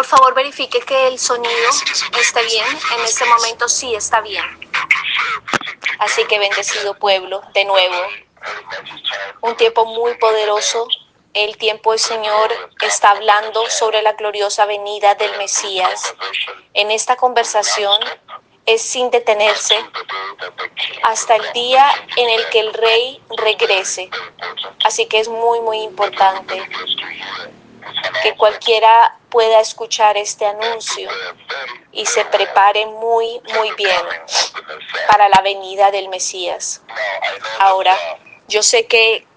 favor, verifique que el sonido esté bien. En este momento sí está bien. Así que, bendecido pueblo, de nuevo, un tiempo muy poderoso. El tiempo del Señor está hablando sobre la gloriosa venida del Mesías. En esta conversación es sin detenerse hasta el día en el que el Rey regrese. Así que es muy, muy importante que cualquiera pueda escuchar este anuncio y se prepare muy, muy bien para la venida del Mesías. Ahora, yo sé que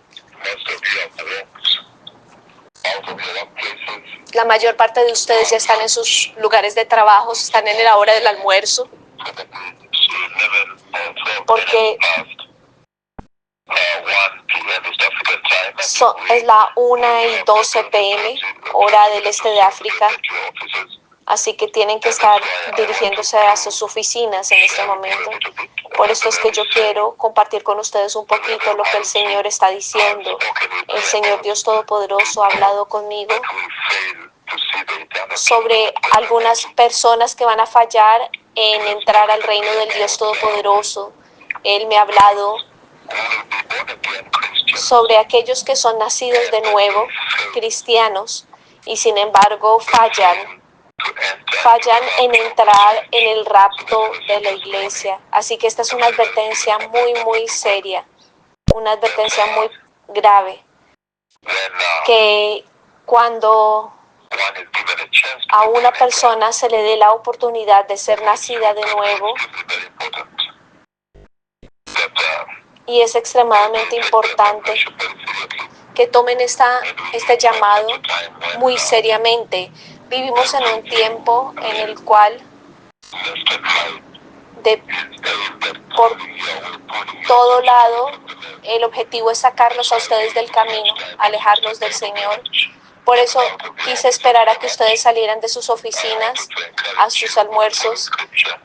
la mayor parte de ustedes ya están en sus lugares de trabajo, están en la hora del almuerzo, porque es la 1:12 p.m., hora del este de África. Así que tienen que estar dirigiéndose a sus oficinas en este momento. Por esto es que yo quiero compartir con ustedes un poquito lo que el Señor está diciendo. El Señor Dios Todopoderoso ha hablado conmigo sobre algunas personas que van a fallar en entrar al reino del Dios Todopoderoso. Él me ha hablado sobre aquellos que son nacidos de nuevo, cristianos, y sin embargo fallan en entrar en el rapto de la iglesia. Así que esta es una advertencia muy, muy seria, una advertencia muy grave, que cuando a una persona se le dé la oportunidad de ser nacida de nuevo, y es extremadamente importante que tomen este llamado muy seriamente. Vivimos en un tiempo en el cual por todo lado el objetivo es sacarlos a ustedes del camino, alejarlos del Señor. Por eso quise esperar a que ustedes salieran de sus oficinas a sus almuerzos.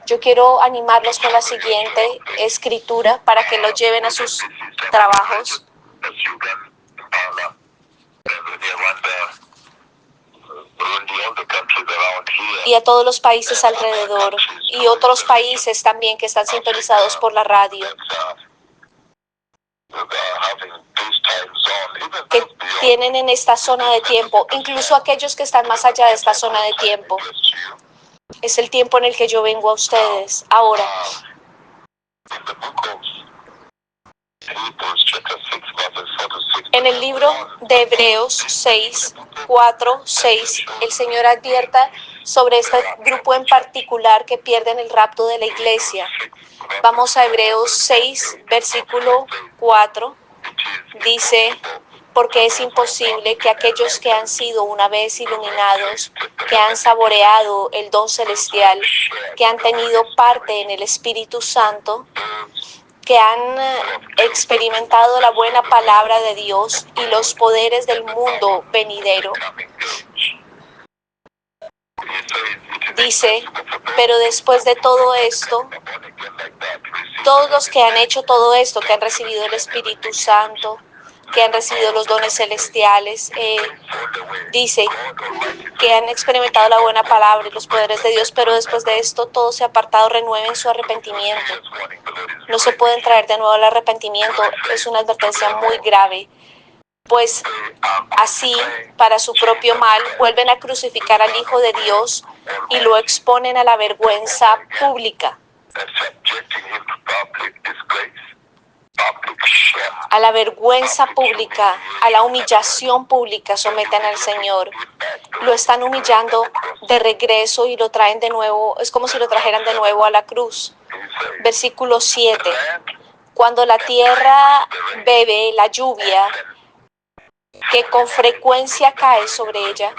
Yo quiero animarlos con la siguiente escritura para que los lleven a sus trabajos. Y a todos los países alrededor y otros países también que están sintonizados por la radio, que tienen en esta zona de tiempo, incluso aquellos que están más allá de esta zona de tiempo. Es el tiempo en el que yo vengo a ustedes. Ahora, en el libro de Hebreos 6, 4, 6, el Señor advierta sobre este grupo en particular que pierden el rapto de la iglesia. Vamos a Hebreos 6, versículo 4. Dice: porque es imposible que aquellos que han sido una vez iluminados, que han saboreado el don celestial, que han tenido parte en el Espíritu Santo, que han experimentado la buena palabra de Dios y los poderes del mundo venidero. Dice, pero después de todo esto, todos los que han hecho todo esto, que han recibido el Espíritu Santo, que han recibido los dones celestiales, dice que han experimentado la buena palabra y los poderes de Dios, pero después de esto todos se apartado renueven su arrepentimiento. No se pueden traer de nuevo al arrepentimiento, es una advertencia muy grave, pues así, para su propio mal, vuelven a crucificar al Hijo de Dios y lo exponen a la vergüenza pública. A la vergüenza pública, a la humillación pública someten al Señor. Lo están humillando de regreso y lo traen de nuevo, es como si lo trajeran de nuevo a la cruz. Versículo 7. Cuando la tierra bebe la lluvia que con frecuencia cae sobre ella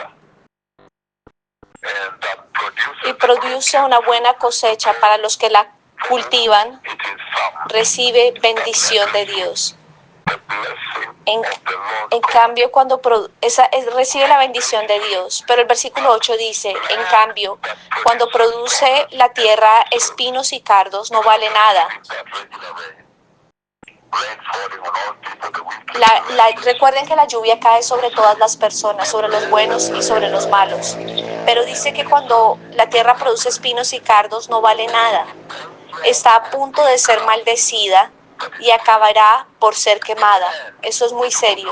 y produce una buena cosecha para los que la cultivan, recibe bendición de Dios. En cambio, cuando recibe la bendición de Dios, pero el versículo 8 dice, en cambio, cuando produce la tierra espinos y cardos, no vale nada. Recuerden que la lluvia cae sobre todas las personas, sobre los buenos y sobre los malos. Pero dice que cuando la tierra produce espinos y cardos no vale nada. Está a punto de ser maldecida y acabará por ser quemada. Eso es muy serio.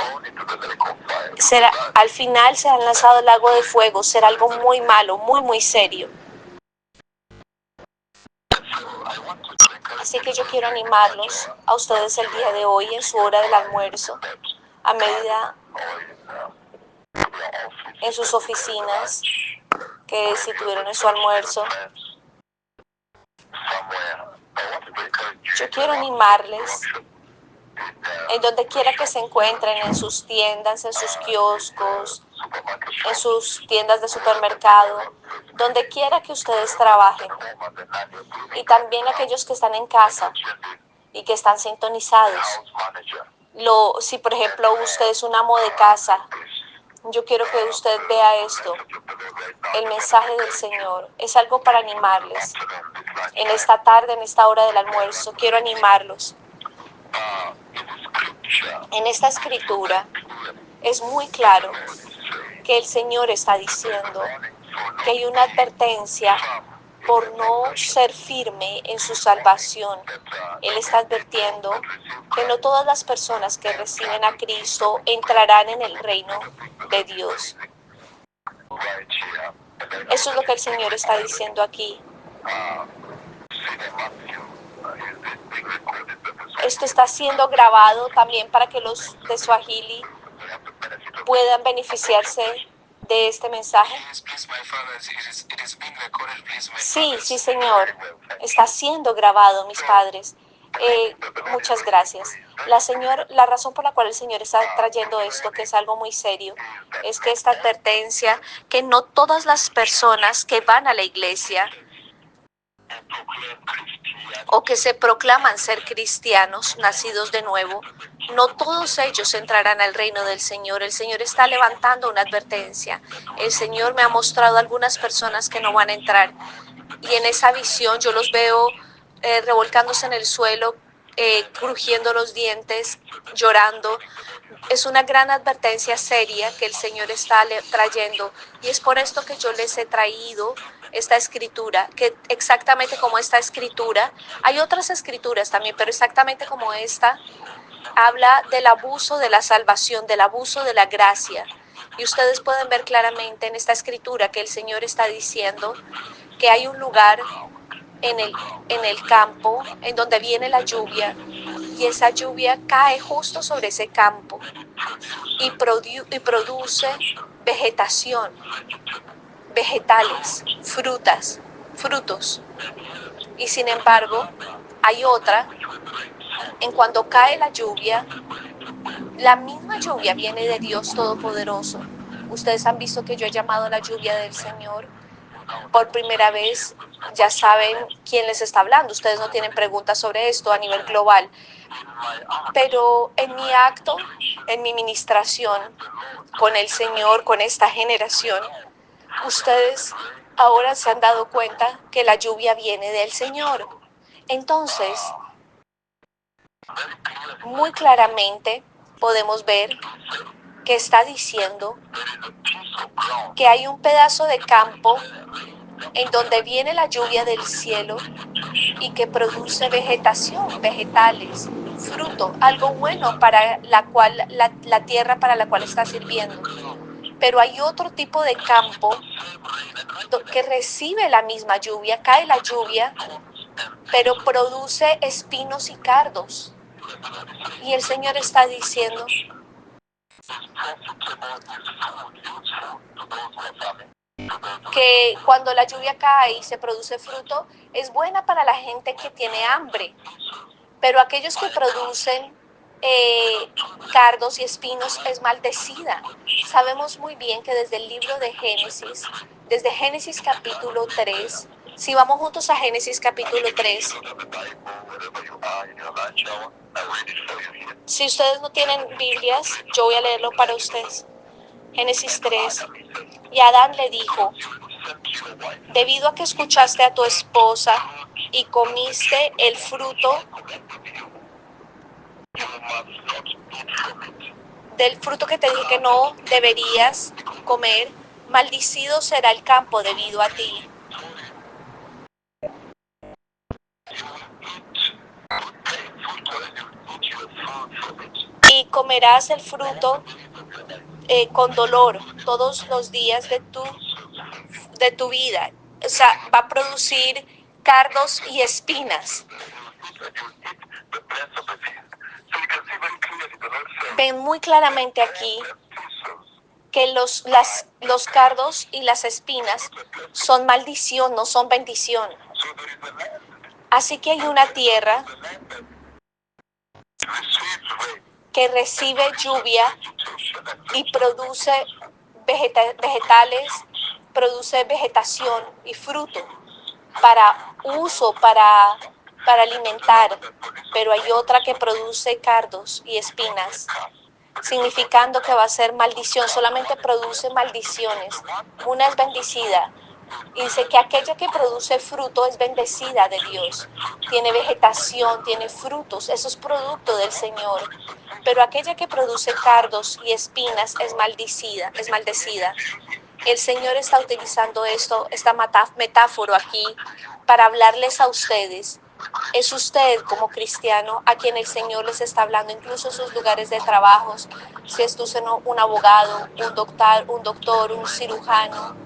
Al final será lanzado al lago de fuego. Será algo muy malo, muy, muy serio. Así que yo quiero animarlos a ustedes el día de hoy en su hora del almuerzo, a medida en sus oficinas, que si tuvieron en su almuerzo. Yo quiero animarles en donde quiera que se encuentren, en sus tiendas, en sus kioscos, en sus tiendas de supermercado, donde quiera que ustedes trabajen. Y también aquellos que están en casa y que están sintonizados. Si por ejemplo usted es un amo de casa, yo quiero que usted vea esto. El mensaje del Señor es algo para animarles. En esta tarde, en esta hora del almuerzo, quiero animarlos. En esta escritura es muy claro que el Señor está diciendo que hay una advertencia por no ser firme en su salvación. Él está advirtiendo que no todas las personas que reciben a Cristo entrarán en el reino de Dios. Eso es lo que el Señor está diciendo aquí. Esto está siendo grabado también para que los de Swahili puedan beneficiarse de este mensaje. Sí, sí, Señor. Está siendo grabado, mis padres. Muchas gracias. La razón por la cual el Señor está trayendo esto, que es algo muy serio, es que esta advertencia, que no todas las personas que van a la iglesia o que se proclaman ser cristianos, nacidos de nuevo, no todos ellos entrarán al reino del Señor. El Señor está levantando una advertencia. El Señor me ha mostrado algunas personas que no van a entrar. Y en esa visión yo los veo revolcándose en el suelo, crujiendo los dientes, llorando. Es una gran advertencia seria que el Señor está trayendo. Y es por esto que yo les he traído esta escritura, que exactamente como esta escritura, hay otras escrituras también, pero exactamente como esta, habla del abuso de la salvación, del abuso de la gracia. Y ustedes pueden ver claramente en esta escritura que el Señor está diciendo que hay un lugar en el campo en donde viene la lluvia, y esa lluvia cae justo sobre ese campo y produce vegetación, vegetales, frutos. Y sin embargo, hay otra, en cuando cae la lluvia, la misma lluvia viene de Dios Todopoderoso. Ustedes han visto que yo he llamado la lluvia del Señor. Por primera vez, ya saben quién les está hablando. Ustedes no tienen preguntas sobre esto a nivel global. Pero en mi acto, en mi ministración con el Señor, con esta generación, ustedes ahora se han dado cuenta que la lluvia viene del Señor. Entonces, muy claramente podemos ver que está diciendo que hay un pedazo de campo en donde viene la lluvia del cielo y que produce vegetación, vegetales, fruto, algo bueno para la tierra para la cual está sirviendo. Pero hay otro tipo de campo que recibe la misma lluvia, cae la lluvia, pero produce espinos y cardos. Y el Señor está diciendo que cuando la lluvia cae y se produce fruto, es buena para la gente que tiene hambre, pero aquellos que producen cardos y espinos es maldecida. Sabemos muy bien que desde el libro de Génesis, desde Génesis capítulo 3, si vamos juntos a Génesis capítulo 3, si ustedes no tienen Biblias, yo voy a leerlo para ustedes. Génesis 3, y Adán le dijo: debido a que escuchaste a tu esposa y comiste el fruto del fruto que te dije que no deberías comer, maldicido será el campo debido a ti. Y comerás el fruto con dolor todos los días de tu vida. O sea, va a producir cardos y espinas. Ven muy claramente aquí que los cardos y las espinas son maldición, no son bendición. Así que hay una tierra que recibe lluvia y produce vegetales, produce vegetación y fruto para uso, para alimentar, pero hay otra que produce cardos y espinas, significando que va a ser maldición, solamente produce maldiciones. Una es bendecida. Y dice que aquella que produce fruto es bendecida de Dios. Tiene vegetación, tiene frutos, eso es producto del Señor. Pero aquella que produce cardos y espinas es maldecida. El Señor está utilizando esta metáfora aquí para hablarles a ustedes. Es usted como cristiano a quien el Señor les está hablando, incluso en sus lugares de trabajo. Si es usted un abogado, un doctor, un cirujano,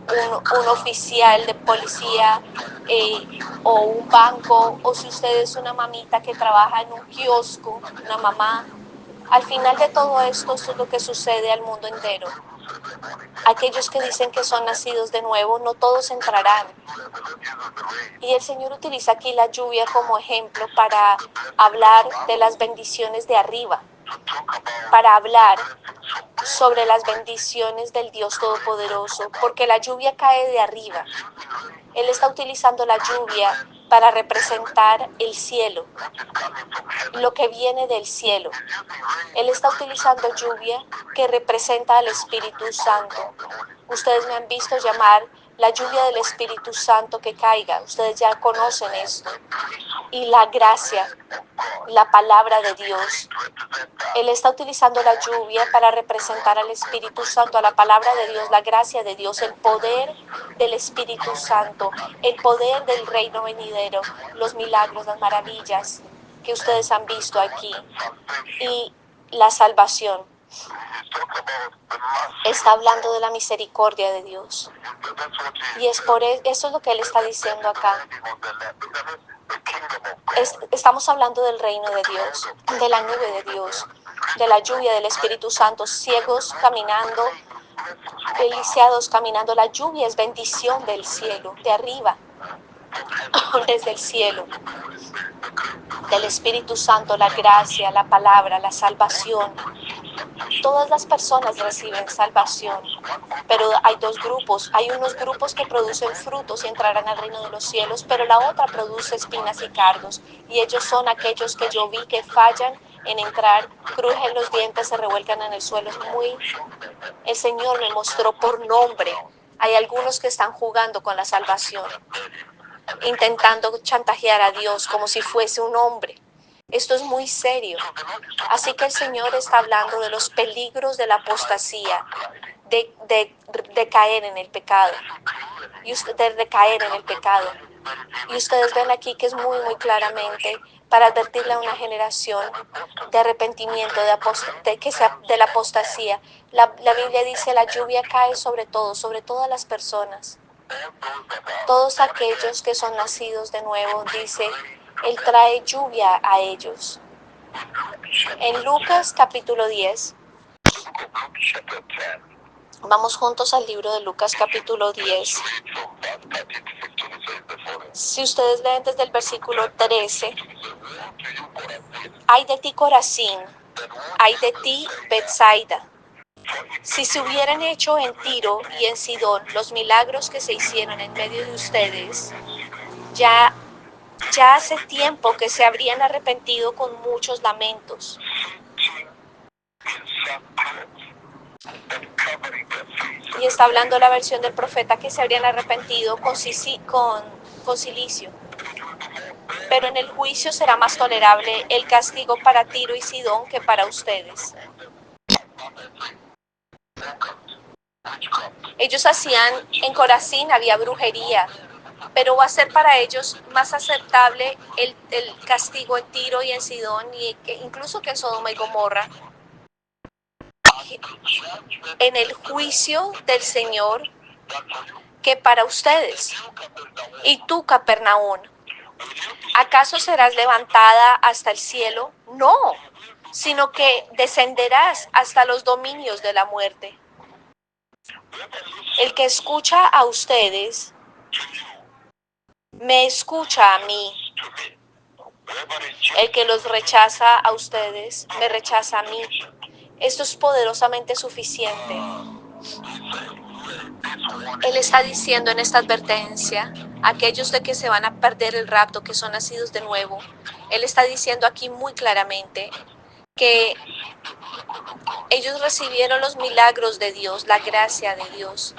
un oficial de policía o un banco, o si usted es una mamita que trabaja en un kiosco, una mamá. Al final de todo esto es lo que sucede al mundo entero. Aquellos que dicen que son nacidos de nuevo, no todos entrarán. Y el Señor utiliza aquí la lluvia como ejemplo para hablar de las bendiciones de arriba, para hablar sobre las bendiciones del Dios Todopoderoso, porque la lluvia cae de arriba. Él está utilizando la lluvia para representar el cielo, lo que viene del cielo. Él está utilizando lluvia que representa al Espíritu Santo. Ustedes me han visto llamar la lluvia del Espíritu Santo que caiga. Ustedes ya conocen esto. Y la gracia, la palabra de Dios. Él está utilizando la lluvia para representar al Espíritu Santo, a la palabra de Dios, la gracia de Dios, el poder del Espíritu Santo, el poder del reino venidero, los milagros, las maravillas que ustedes han visto aquí y la salvación. Está hablando de la misericordia de Dios. Y eso es lo que Él está diciendo acá. Estamos hablando del reino de Dios, de la nube de Dios, de la lluvia del Espíritu Santo, ciegos caminando, lisiados caminando. La lluvia es bendición del cielo, de arriba, desde el cielo, del Espíritu Santo, la gracia, la palabra, la salvación. Todas las personas reciben salvación, pero hay dos grupos. Hay unos grupos que producen frutos y entrarán al reino de los cielos, pero la otra produce espinas y cardos, y ellos son aquellos que yo vi que fallan en entrar, crujen los dientes, se revuelcan en el suelo. El Señor me mostró por nombre. Hay algunos que están jugando con la salvación, intentando chantajear a Dios como si fuese un hombre. Esto es muy serio. Así que el Señor está hablando de los peligros de la apostasía, de caer en el pecado, de recaer en el pecado. Y ustedes ven aquí que es muy claramente para advertirle a una generación de arrepentimiento, de la apostasía. La Biblia dice, la lluvia cae sobre todas las personas. Todos aquellos que son nacidos de nuevo, dice, Él trae lluvia a ellos. En Lucas capítulo 10, vamos juntos al libro de Lucas capítulo 10. Si ustedes leen desde el versículo 13, ay de ti Corazín, ay de ti Betsaida. Si se hubieran hecho en Tiro y en Sidón los milagros que se hicieron en medio de ustedes, ya hace tiempo que se habrían arrepentido con muchos lamentos. Y está hablando la versión del profeta que se habrían arrepentido con cilicio. Pero en el juicio será más tolerable el castigo para Tiro y Sidón que para ustedes. Ellos hacían, en Corazín había brujería, pero va a ser para ellos más aceptable el castigo en Tiro y en Sidón, y incluso que en Sodoma y Gomorra, en el juicio del Señor, que para ustedes. Y tú, Capernaum, ¿acaso serás levantada hasta el cielo? No, sino que descenderás hasta los dominios de la muerte. El que escucha a ustedes, me escucha a mí. El que los rechaza a ustedes, me rechaza a mí. Esto es poderosamente suficiente. Él está diciendo en esta advertencia, aquellos de que se van a perder el rapto, que son nacidos de nuevo, Él está diciendo aquí muy claramente que ellos recibieron los milagros de Dios, la gracia de Dios,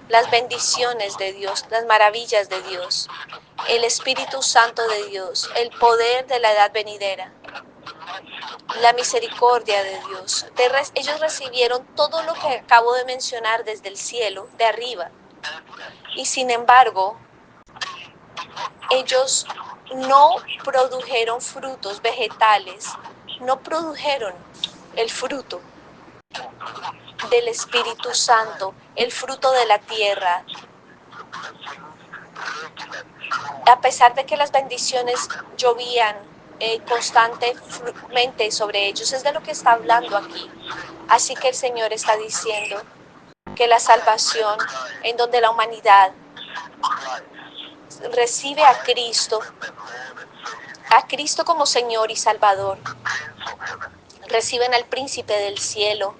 las bendiciones de Dios, las maravillas de Dios, el Espíritu Santo de Dios, el poder de la edad venidera, la misericordia de Dios. Ellos recibieron todo lo que acabo de mencionar desde el cielo, de arriba. Y sin embargo, ellos no produjeron frutos vegetales, no produjeron el fruto del Espíritu Santo, el fruto de la tierra. A pesar de que las bendiciones llovían constantemente sobre ellos, es de lo que está hablando aquí. Así que el Señor está diciendo que la salvación, en donde la humanidad recibe a Cristo como Señor y Salvador, reciben al Príncipe del cielo,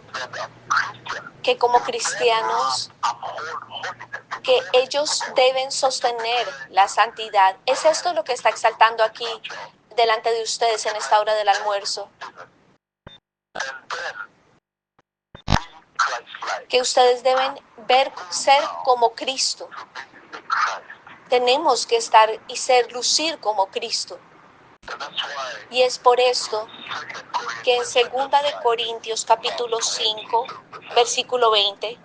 que como cristianos, que ellos deben sostener la santidad. ¿Es esto lo que está exaltando aquí delante de ustedes en esta hora del almuerzo? Que ustedes deben ser como Cristo. Tenemos que estar y lucir como Cristo. Y es por esto que en 2 de Corintios capítulo 5, versículo 20,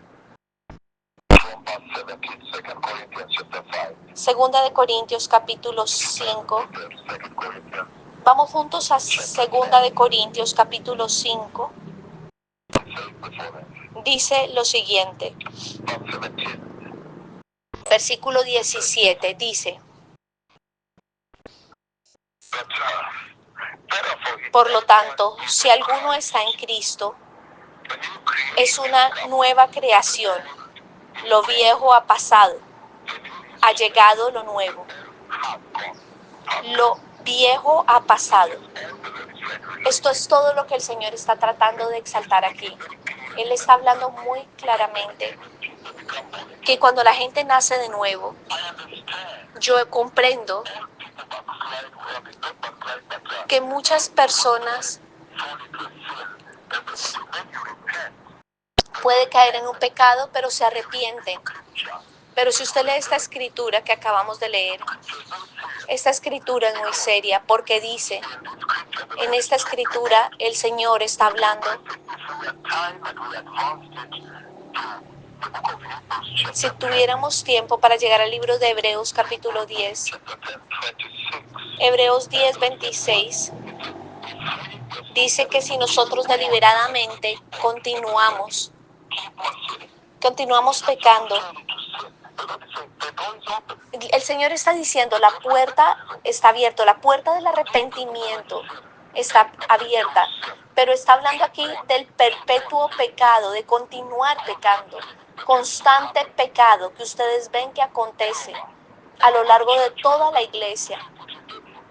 2 de Corintios capítulo 5, vamos juntos a 2 de Corintios capítulo 5, dice lo siguiente, versículo 17, dice: por lo tanto, si alguno está en Cristo, es una nueva creación. Lo viejo ha pasado, ha llegado lo nuevo. Lo viejo ha pasado. Esto es todo lo que el Señor está tratando de exaltar aquí. Él está hablando muy claramente que cuando la gente nace de nuevo, yo comprendo que muchas personas pueden caer en un pecado, pero se arrepienten. Pero si usted lee esta escritura que acabamos de leer, esta escritura es muy seria porque dice, en esta escritura el Señor está hablando. Si tuviéramos tiempo para llegar al libro de Hebreos capítulo 10, Hebreos 10, 26, dice que si nosotros deliberadamente continuamos pecando, el Señor está diciendo, la puerta está abierta, la puerta del arrepentimiento está abierta, pero está hablando aquí del perpetuo pecado, de continuar pecando, constante pecado que ustedes ven que acontece a lo largo de toda la iglesia.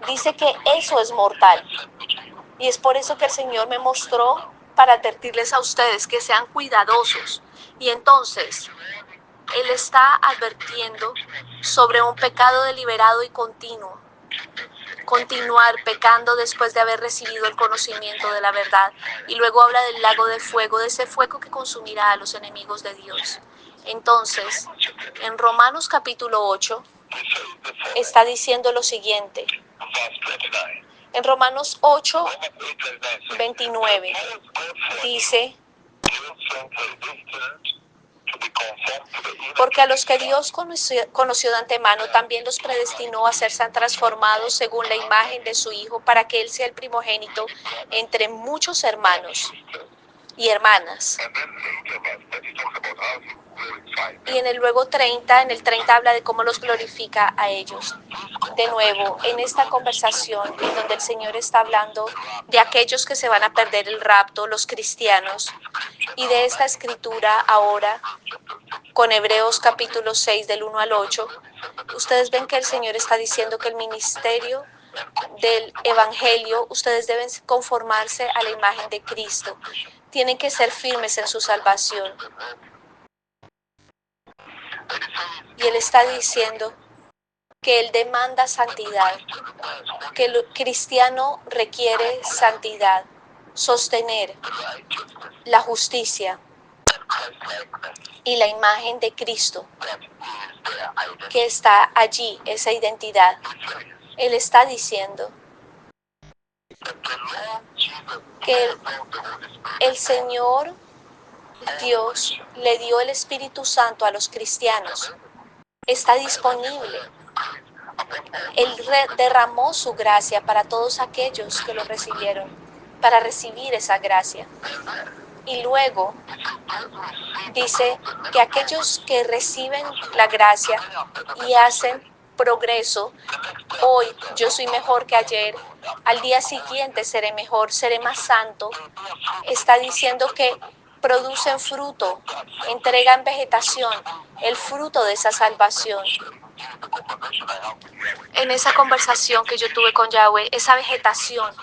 Dice que eso es mortal. Y es por eso que el Señor me mostró para advertirles a ustedes que sean cuidadosos. Y entonces, Él está advirtiendo sobre un pecado deliberado y continuo. Continuar pecando después de haber recibido el conocimiento de la verdad. Y luego habla del lago de fuego, de ese fuego que consumirá a los enemigos de Dios. Entonces, en Romanos capítulo 8, está diciendo lo siguiente. En Romanos 8, 29, dice Porque a los que Dios conoció de antemano, también los predestinó a ser transformados según la imagen de su Hijo, para que Él sea el primogénito entre muchos hermanos y hermanas. Y en el 30 habla de cómo los glorifica a ellos. De nuevo, en esta conversación en donde el Señor está hablando de aquellos que se van a perder el rapto, los cristianos, y de esta escritura ahora, con Hebreos capítulo 6 del 1 al 8, ustedes ven que el Señor está diciendo que el ministerio del Evangelio, ustedes deben conformarse a la imagen de Cristo. Tienen que ser firmes en su salvación. Y Él está diciendo que Él demanda santidad, que el cristiano requiere santidad, sostener la justicia y la imagen de Cristo que está allí, esa identidad. Él está diciendo que el Señor Dios le dio el Espíritu Santo a los cristianos. Está disponible. Él derramó su gracia para todos aquellos que lo recibieron, para recibir esa gracia. Y luego dice que aquellos que reciben la gracia y hacen progreso, hoy yo soy mejor que ayer, al día siguiente seré mejor, seré más santo, está diciendo que producen fruto, entregan vegetación, el fruto de esa salvación. En esa conversación que yo tuve con Yahweh, esa vegetación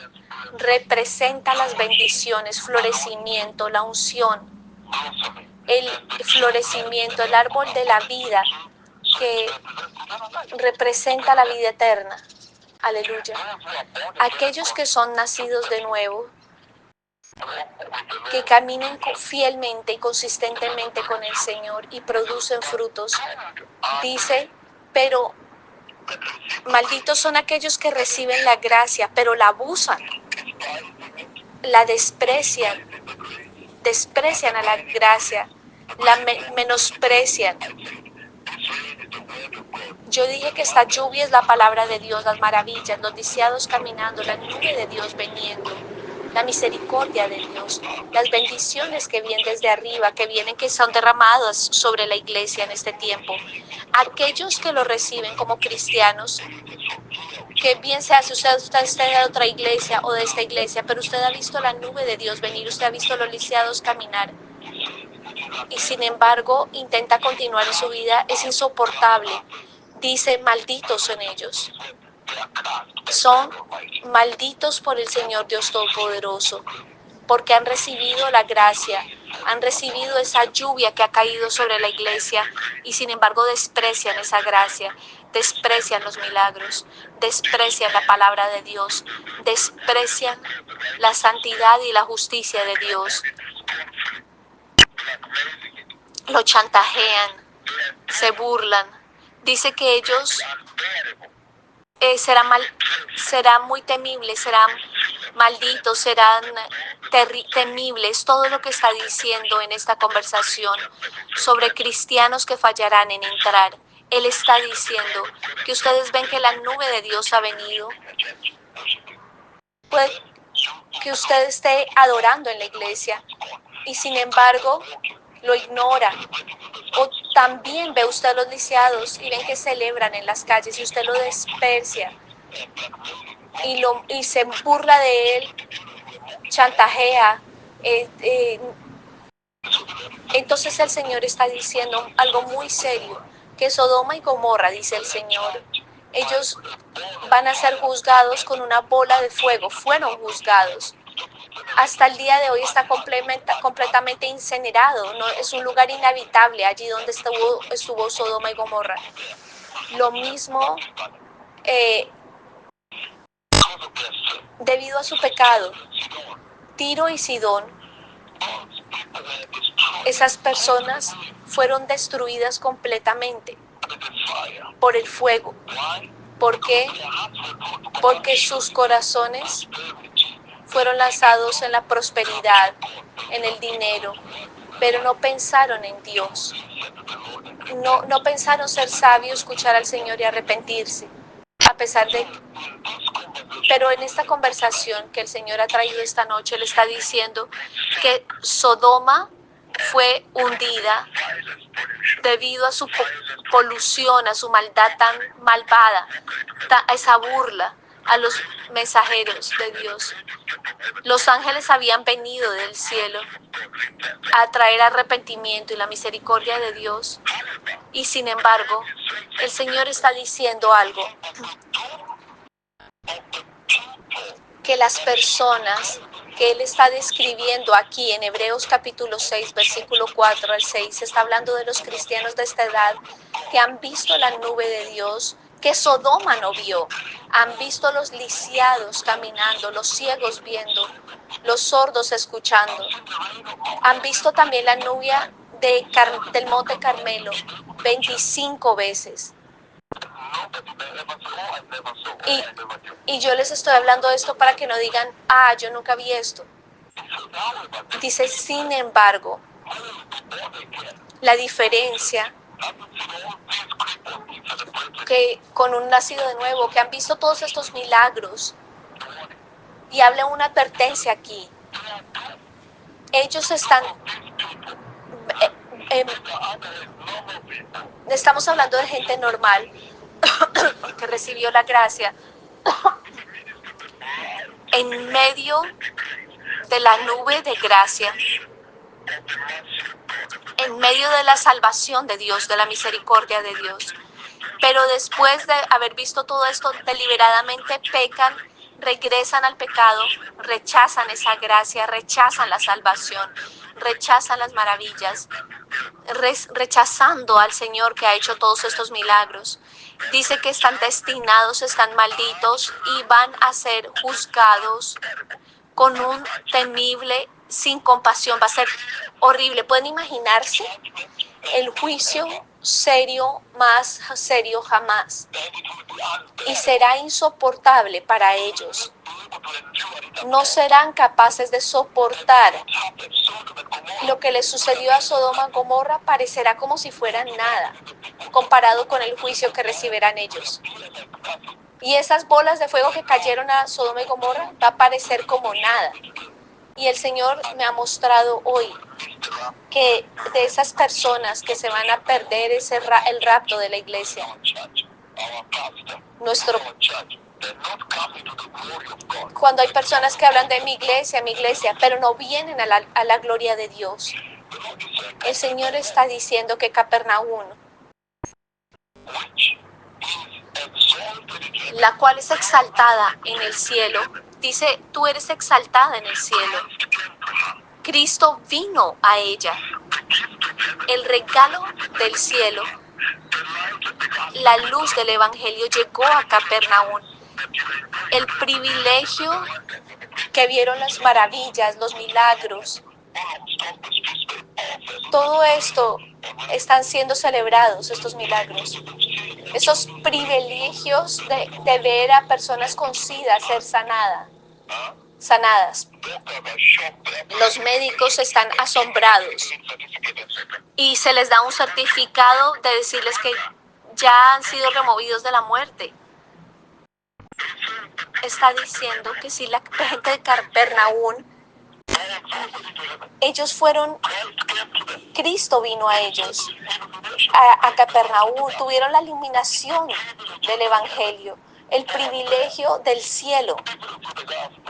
representa las bendiciones, florecimiento, la unción, el florecimiento, el árbol de la vida que representa la vida eterna. Aleluya. Aquellos que son nacidos de nuevo, que caminen fielmente y consistentemente con el Señor y producen frutos, dice, pero malditos son aquellos que reciben la gracia, pero la abusan, la desprecian a la gracia, la menosprecian. Yo dije que esta lluvia es la palabra de Dios, las maravillas, los lisiados caminando, la nube de Dios viniendo, la misericordia de Dios, las bendiciones que vienen desde arriba, que son derramadas sobre la iglesia en este tiempo. Aquellos que lo reciben como cristianos, que bien sea si usted es de otra iglesia o de esta iglesia, pero usted ha visto la nube de Dios venir, usted ha visto los lisiados caminar, y sin embargo intenta continuar en su vida, es insoportable. Dice, malditos son ellos. Son malditos por el Señor Dios Todopoderoso, porque han recibido la gracia, han recibido esa lluvia que ha caído sobre la iglesia y sin embargo desprecian esa gracia, desprecian los milagros, desprecian la palabra de Dios, desprecian la santidad y la justicia de Dios. Lo chantajean, se burlan. Dice que ellos serán muy temibles, serán malditos, serán temibles. Todo lo que está diciendo en esta conversación sobre cristianos que fallarán en entrar. Él está diciendo que ustedes ven que la nube de Dios ha venido. Puede que usted esté adorando en la iglesia y sin embargo lo ignora. O también ve usted a los lisiados y ven que celebran en las calles y usted lo desprecia y se burla de él, chantajea. Entonces el Señor está diciendo algo muy serio, que Sodoma y Gomorra, dice el Señor, ellos van a ser juzgados con una bola de fuego, fueron juzgados. Hasta el día de hoy está completamente incinerado, ¿no? Es un lugar inhabitable allí donde estuvo Sodoma y Gomorra. Lo mismo debido a su pecado, Tiro y Sidón, esas personas fueron destruidas completamente por el fuego. ¿Por qué? Porque sus corazones fueron lanzados en la prosperidad, en el dinero, pero no pensaron en Dios. No pensaron ser sabios, escuchar al Señor y arrepentirse. A pesar de... Pero en esta conversación que el Señor ha traído esta noche, le está diciendo que Sodoma fue hundida debido a su polución, a su maldad tan malvada, a esa burla a los mensajeros de Dios. Los ángeles habían venido del cielo a traer arrepentimiento y la misericordia de Dios, y sin embargo, el Señor está diciendo algo, que las personas que Él está describiendo aquí en Hebreos capítulo 6, versículo 4 al 6, está hablando de los cristianos de esta edad que han visto la nube de Dios, que Sodoma no vio. Han visto los lisiados caminando, los ciegos viendo, los sordos escuchando. Han visto también la nube del Monte Carmelo 25 veces. Y yo les estoy hablando de esto para que no digan, yo nunca vi esto. Dice, sin embargo, la diferencia que con un nacido de nuevo, que han visto todos estos milagros, y habla una advertencia aquí. Ellos están... estamos hablando de gente normal que recibió la gracia en medio de la nube de gracia, en medio de la salvación de Dios, de la misericordia de Dios. Pero después de haber visto todo esto, deliberadamente pecan, regresan al pecado, rechazan esa gracia, rechazan la salvación, rechazan las maravillas, rechazando al Señor que ha hecho todos estos milagros. Dice que están destinados, están malditos y van a ser juzgados con un temible, sin compasión. Va a ser horrible. ¿Pueden imaginarse el juicio serio, más serio jamás? Y será insoportable para ellos. No serán capaces de soportar. Lo que les sucedió a Sodoma y Gomorra parecerá como si fueran nada, comparado con el juicio que recibirán ellos. Y esas bolas de fuego que cayeron a Sodoma y Gomorra va a parecer como nada. Y el Señor me ha mostrado hoy que de esas personas que se van a perder el rapto de la iglesia, cuando hay personas que hablan de mi iglesia, pero no vienen a la gloria de Dios. El Señor está diciendo que Capernaum, la cual es exaltada en el cielo, dice, tú eres exaltada en el cielo. Cristo vino a ella. El regalo del cielo, la luz del Evangelio llegó a Capernaum. El privilegio que vieron las maravillas, los milagros, todo esto están siendo celebrados, estos milagros. Esos privilegios de ver a personas con SIDA ser sanadas. Los médicos están asombrados y se les da un certificado de decirles que ya han sido removidos de la muerte. Está diciendo que si la gente de Capernaum, ellos fueron, Cristo vino a ellos, a Capernaum, tuvieron la iluminación del Evangelio, el privilegio del cielo,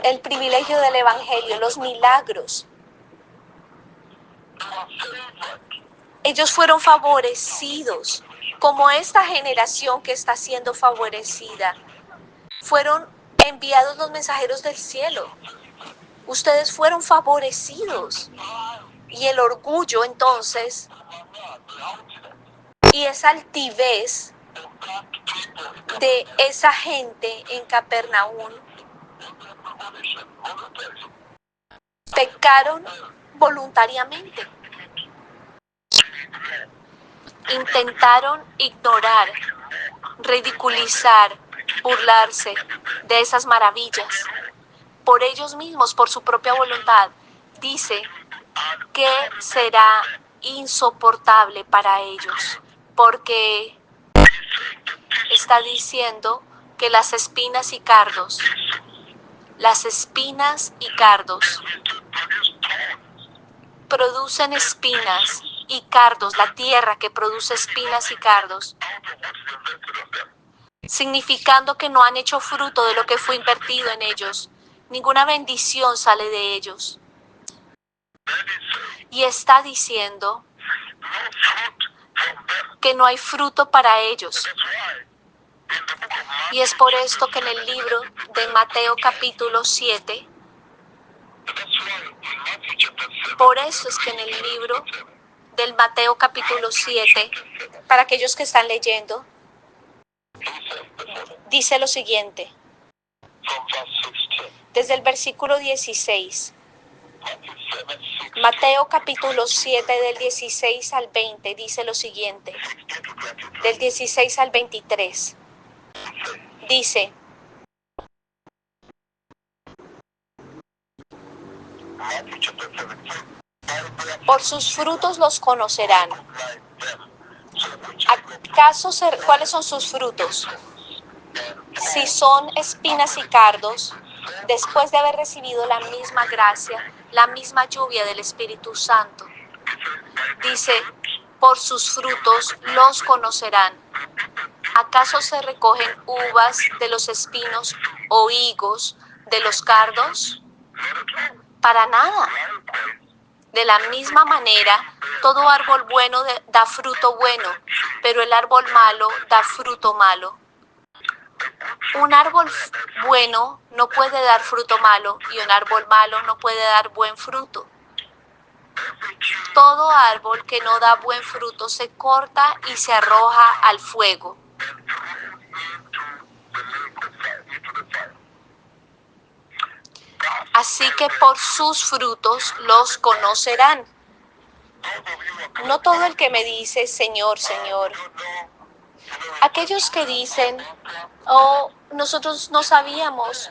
el privilegio del Evangelio, los milagros. Ellos fueron favorecidos, como esta generación que está siendo favorecida. Fueron enviados los mensajeros del cielo. Ustedes fueron favorecidos. Y el orgullo entonces, y esa altivez de esa gente en Capernaum, pecaron voluntariamente. Intentaron ignorar, ridiculizar, burlarse de esas maravillas. Por ellos mismos, por su propia voluntad, dice que será insoportable para ellos, porque está diciendo que las espinas y cardos producen espinas y cardos, la tierra que produce espinas y cardos, significando que no han hecho fruto de lo que fue invertido en ellos. Ninguna bendición sale de ellos. Y está diciendo que no hay fruto para ellos. Y es por esto que en el libro de Mateo capítulo 7, por eso es que en el libro del Mateo capítulo 7, para aquellos que están leyendo, dice lo siguiente, desde el versículo 16, Mateo capítulo 7 del 16 al 20 dice lo siguiente, del 16 al 23, dice, por sus frutos los conocerán. ¿Cuáles son sus frutos? Si son espinas y cardos, después de haber recibido la misma gracia, la misma lluvia del Espíritu Santo. Dice, por sus frutos los conocerán. ¿Acaso se recogen uvas de los espinos o higos de los cardos? Para nada. De la misma manera, todo árbol bueno da fruto bueno, pero el árbol malo da fruto malo. Un árbol bueno no puede dar fruto malo y un árbol malo no puede dar buen fruto. Todo árbol que no da buen fruto se corta y se arroja al fuego. Así que por sus frutos los conocerán. No todo el que me dice, Señor, Señor. Aquellos que dicen, oh, nosotros no sabíamos.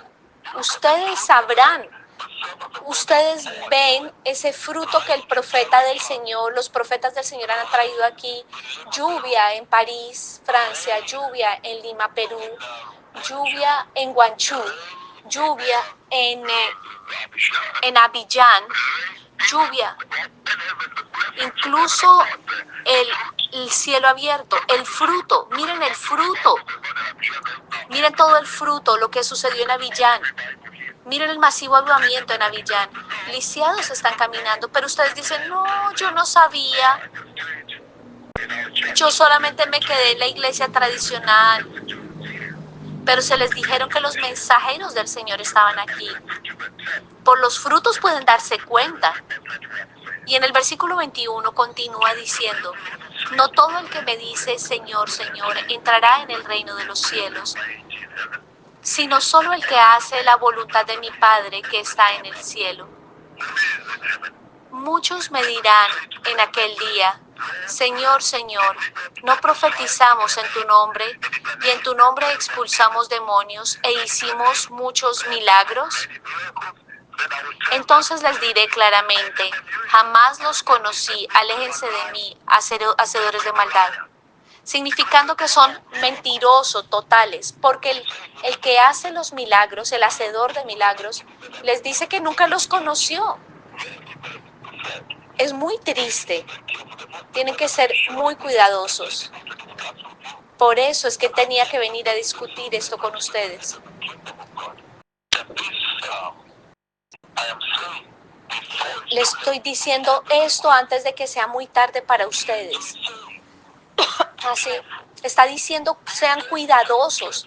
Ustedes sabrán. Ustedes ven ese fruto que el profeta del Señor, los profetas del Señor han traído aquí. Lluvia en París, Francia, lluvia en Lima, Perú, lluvia en Guangzhou, lluvia en Abiyán, lluvia, incluso el cielo abierto, el fruto, miren el fruto, miren todo el fruto, lo que sucedió en Abiyán, miren el masivo avivamiento en Abiyán, lisiados están caminando, pero ustedes dicen, no, yo no sabía, yo solamente me quedé en la iglesia tradicional, pero se les dijeron que los mensajeros del Señor estaban aquí. Por los frutos pueden darse cuenta. Y en el versículo 21 continúa diciendo, no todo el que me dice, Señor, Señor, entrará en el reino de los cielos, sino solo el que hace la voluntad de mi Padre que está en el cielo. Muchos me dirán en aquel día, Señor, Señor, ¿no profetizamos en tu nombre y en tu nombre expulsamos demonios e hicimos muchos milagros? Entonces les diré claramente, jamás los conocí, aléjense de mí, hacedores de maldad. Significando que son mentirosos totales, porque el que hace los milagros, el hacedor de milagros, les dice que nunca los conoció. Es muy triste. Tienen que ser muy cuidadosos. Por eso es que tenía que venir a discutir esto con ustedes. Les estoy diciendo esto antes de que sea muy tarde para ustedes. Así, está diciendo, sean cuidadosos.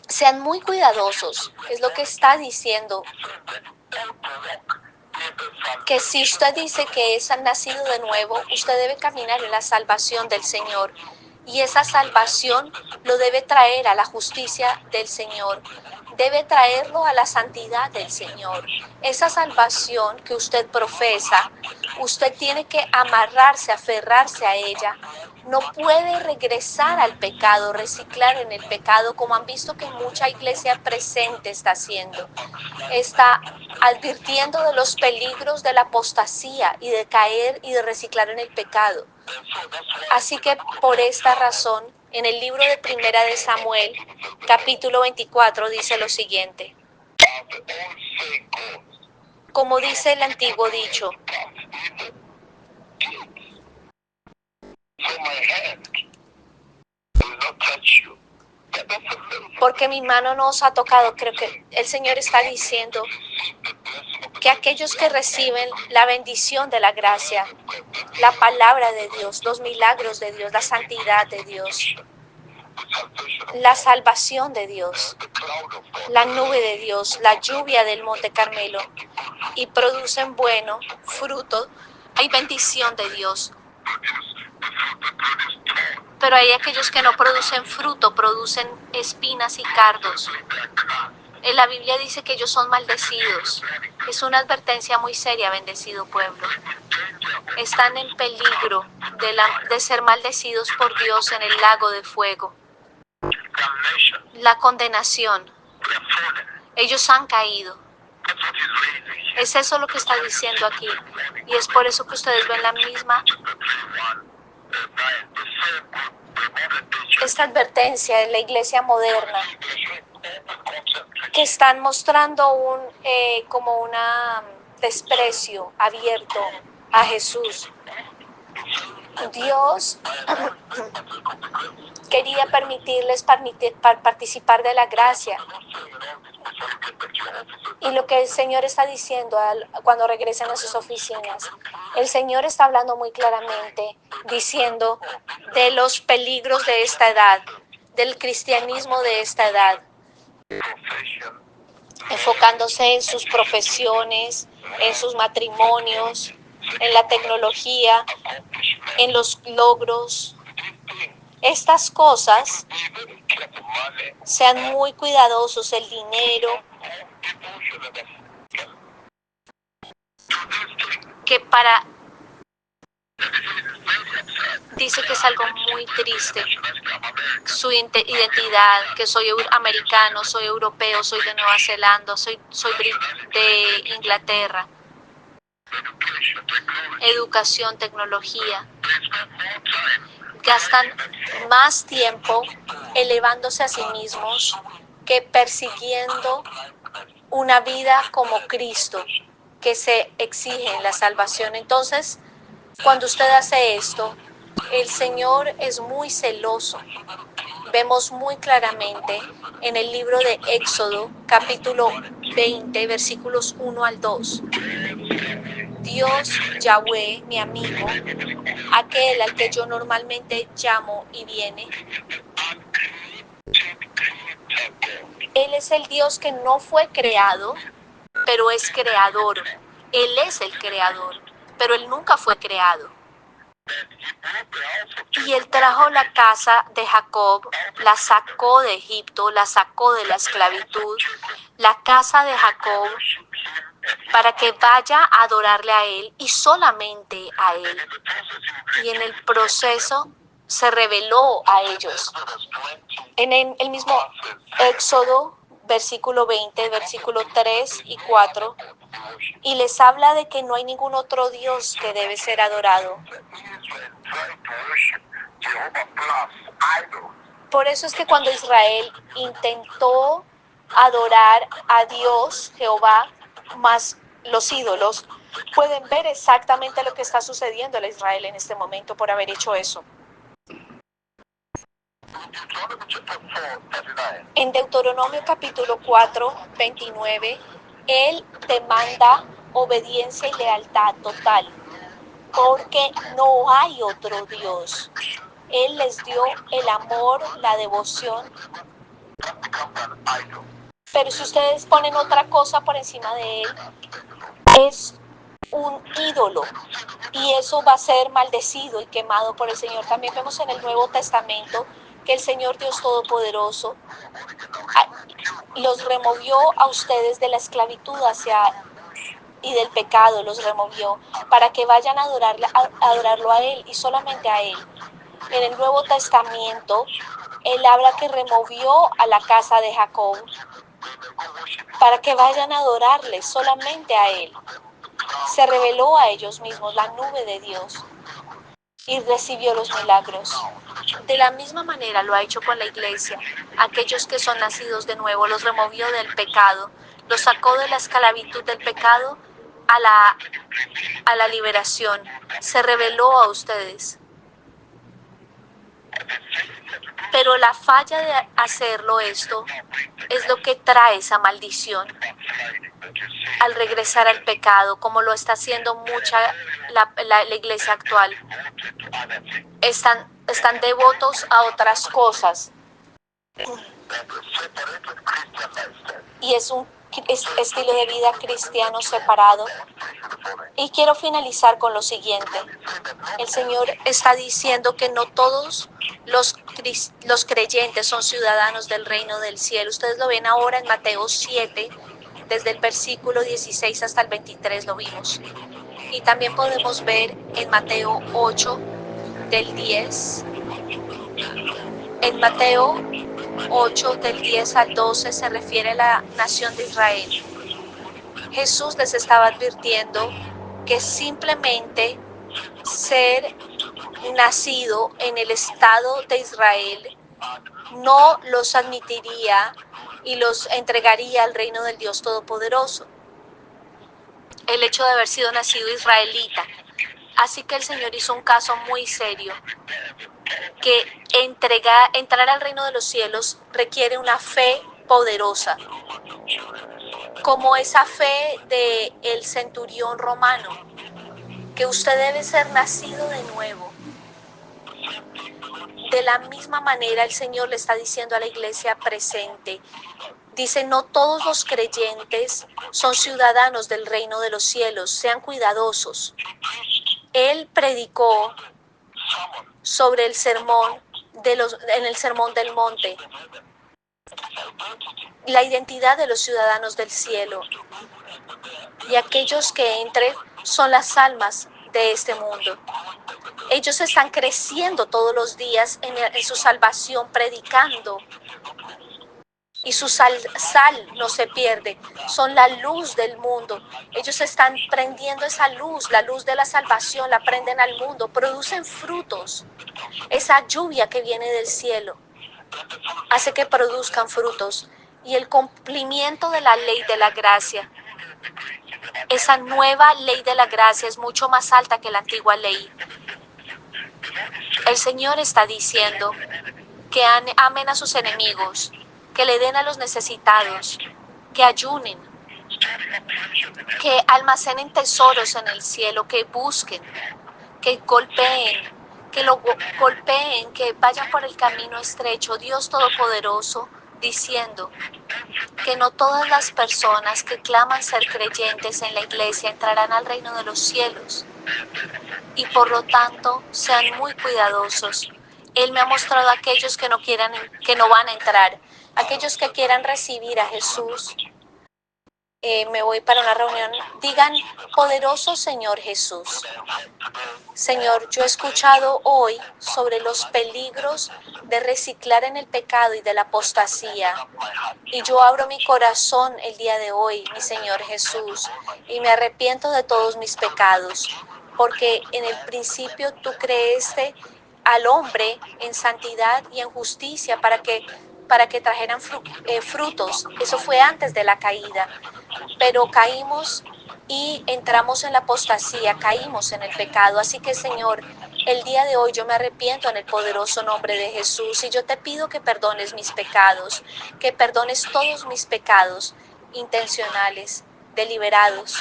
Sean muy cuidadosos. Es lo que está diciendo. Que si usted dice que es nacido de nuevo, usted debe caminar en la salvación del Señor. Y esa salvación lo debe traer a la justicia del Señor. debe traerlo a la santidad del Señor. Esa salvación que usted profesa, usted tiene que amarrarse, aferrarse a ella. No puede regresar al pecado, reciclar en el pecado, como han visto que mucha iglesia presente está haciendo. Está advirtiendo de los peligros de la apostasía y de caer y de reciclar en el pecado. Así que por esta razón, en el libro de Primera de Samuel, capítulo 24, dice lo siguiente. Como dice el antiguo dicho, porque mi mano no os ha tocado. Creo que el Señor está diciendo que aquellos que reciben la bendición de la gracia, la palabra de Dios, los milagros de Dios, la santidad de Dios, la salvación de Dios, la nube de Dios, la lluvia del Monte Carmelo, y producen bueno fruto, hay bendición de Dios. Pero hay aquellos que no producen fruto, producen espinas y cardos. En la Biblia dice que ellos son maldecidos. Es una advertencia muy seria, bendecido pueblo. Están en peligro de ser maldecidos por Dios en el lago de fuego. La condenación. Ellos han caído. Es eso lo que está diciendo aquí. Y es por eso que ustedes ven la misma esta advertencia en la iglesia moderna, que están mostrando como un desprecio abierto a Jesús. Dios quería permitirles participar de la gracia. Y lo que el Señor está diciendo cuando regresen a sus oficinas, el Señor está hablando muy claramente, diciendo de los peligros de esta edad, del cristianismo de esta edad, enfocándose en sus profesiones, en sus matrimonios, en la tecnología, en los logros. Estas cosas, sean muy cuidadosos, el dinero, dice que es algo muy triste, su identidad, que soy americano, soy europeo, soy de Nueva Zelanda, soy de Inglaterra. Educación, tecnología. Gastan más tiempo elevándose a sí mismos que persiguiendo una vida como Cristo, que se exige en la salvación. Entonces, cuando usted hace esto, el Señor es muy celoso. Vemos muy claramente en el libro de Éxodo, capítulo 20, versículos 1 al 2. Dios, Yahweh, mi amigo, aquel al que yo normalmente llamo y viene, Él es el Dios que no fue creado, pero es creador. Él es el creador, pero Él nunca fue creado. Y Él trajo la casa de Jacob, la sacó de Egipto, la sacó de la esclavitud, la casa de Jacob, para que vaya a adorarle a Él y solamente a Él. Y en el proceso se reveló a ellos. En el mismo Éxodo, versículo 20, versículo 3 y 4, y les habla de que no hay ningún otro Dios que debe ser adorado. Por eso es que cuando Israel intentó adorar a Dios, Jehová, más los ídolos, pueden ver exactamente lo que está sucediendo a Israel en este momento por haber hecho eso. En Deuteronomio capítulo 4, 29, Él demanda obediencia y lealtad total, porque no hay otro Dios. Él les dio el amor, la devoción. Pero si ustedes ponen otra cosa por encima de Él, es un ídolo. Y eso va a ser maldecido y quemado por el Señor. También vemos en el Nuevo Testamento que el Señor Dios Todopoderoso los removió a ustedes de la esclavitud y del pecado, los removió para que vayan a adorarlo a Él y solamente a Él. En el Nuevo Testamento, Él habla que removió a la casa de Jacob para que vayan a adorarle solamente a Él. Se reveló a ellos mismos la nube de Dios y recibió los milagros. De la misma manera lo ha hecho con la iglesia. Aquellos que son nacidos de nuevo los removió del pecado, los sacó de la esclavitud del pecado a la liberación. Se reveló a ustedes. Pero la falla de hacerlo esto es lo que trae esa maldición al regresar al pecado, como lo está haciendo la iglesia actual. Están devotos a otras cosas y es un estilo de vida cristiano separado. Y quiero finalizar con lo siguiente. El Señor está diciendo que no todos los creyentes son ciudadanos del reino del cielo. Ustedes lo ven ahora en Mateo 7, desde el versículo 16 hasta el 23 lo vimos. Y también podemos ver en Mateo 8, del 10. En Mateo 8, del 10 al 12 se refiere a la nación de Israel. Jesús les estaba advirtiendo que simplemente ser nacido en el estado de Israel no los admitiría y los entregaría al reino del Dios Todopoderoso. El hecho de haber sido nacido israelita. Así que el Señor hizo un caso muy serio, que entrar al reino de los cielos requiere una fe poderosa, como esa fe del centurión romano, que usted debe ser nacido de nuevo. De la misma manera el Señor le está diciendo a la iglesia presente, dice, no todos los creyentes son ciudadanos del reino de los cielos, sean cuidadosos. Él predicó sobre el sermón en el sermón del monte, la identidad de los ciudadanos del cielo, y aquellos que entren son las almas de este mundo. Ellos están creciendo todos los días en su salvación, predicando, y su sal no se pierde, son la luz del mundo. Ellos están prendiendo esa luz, la luz de la salvación, la prenden al mundo, producen frutos. Esa lluvia que viene del cielo hace que produzcan frutos, y el cumplimiento de la ley de la gracia, esa nueva ley de la gracia es mucho más alta que la antigua ley. El Señor está diciendo que amen a sus enemigos, que le den a los necesitados, que ayunen, que almacenen tesoros en el cielo, que busquen, que golpeen, que vayan por el camino estrecho. Dios Todopoderoso diciendo que no todas las personas que claman ser creyentes en la iglesia entrarán al reino de los cielos, y por lo tanto sean muy cuidadosos. Él me ha mostrado a aquellos que no van a entrar, aquellos que quieran recibir a Jesús. Me voy para una reunión. Digan, poderoso Señor Jesús. Señor, yo he escuchado hoy sobre los peligros de reciclar en el pecado y de la apostasía. Y yo abro mi corazón el día de hoy, mi Señor Jesús, y me arrepiento de todos mis pecados, porque en el principio tú creaste al hombre en santidad y en justicia para que trajeran frutos. Eso fue antes de la caída, pero caímos y entramos en la apostasía, caímos en el pecado. Así que, Señor, el día de hoy yo me arrepiento en el poderoso nombre de Jesús, y yo te pido que perdones mis pecados, que perdones todos mis pecados intencionales, deliberados,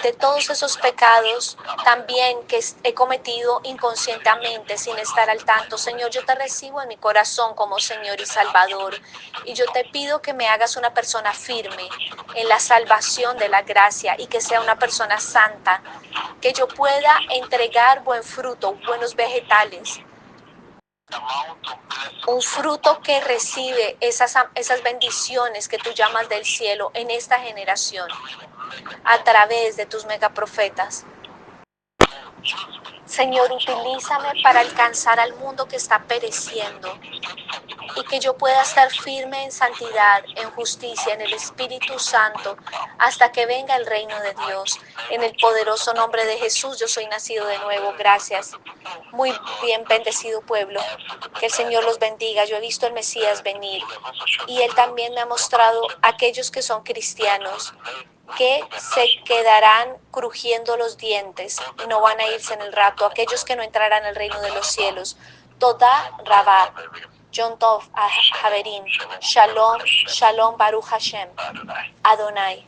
de todos esos pecados también que he cometido inconscientemente sin estar al tanto. Señor, yo te recibo en mi corazón como Señor y Salvador, y yo te pido que me hagas una persona firme en la salvación de la gracia, y que sea una persona santa, que yo pueda entregar buen fruto, buenos vegetales, un fruto que recibe esas bendiciones que tú llamas del cielo en esta generación a través de tus megaprofetas. Señor, utilízame para alcanzar al mundo que está pereciendo y que yo pueda estar firme en santidad, en justicia, en el Espíritu Santo, hasta que venga el reino de Dios. En el poderoso nombre de Jesús, yo soy nacido de nuevo. Gracias. Muy bien, bendecido pueblo. Que el Señor los bendiga. Yo he visto al Mesías venir y Él también me ha mostrado a aquellos que son cristianos que se quedarán crujiendo los dientes y no van a irse en el rato, aquellos que no entrarán al reino de los cielos. Toda Rabá, Yom Tov Haverim, Shalom, Shalom Baruch Hashem, Adonai.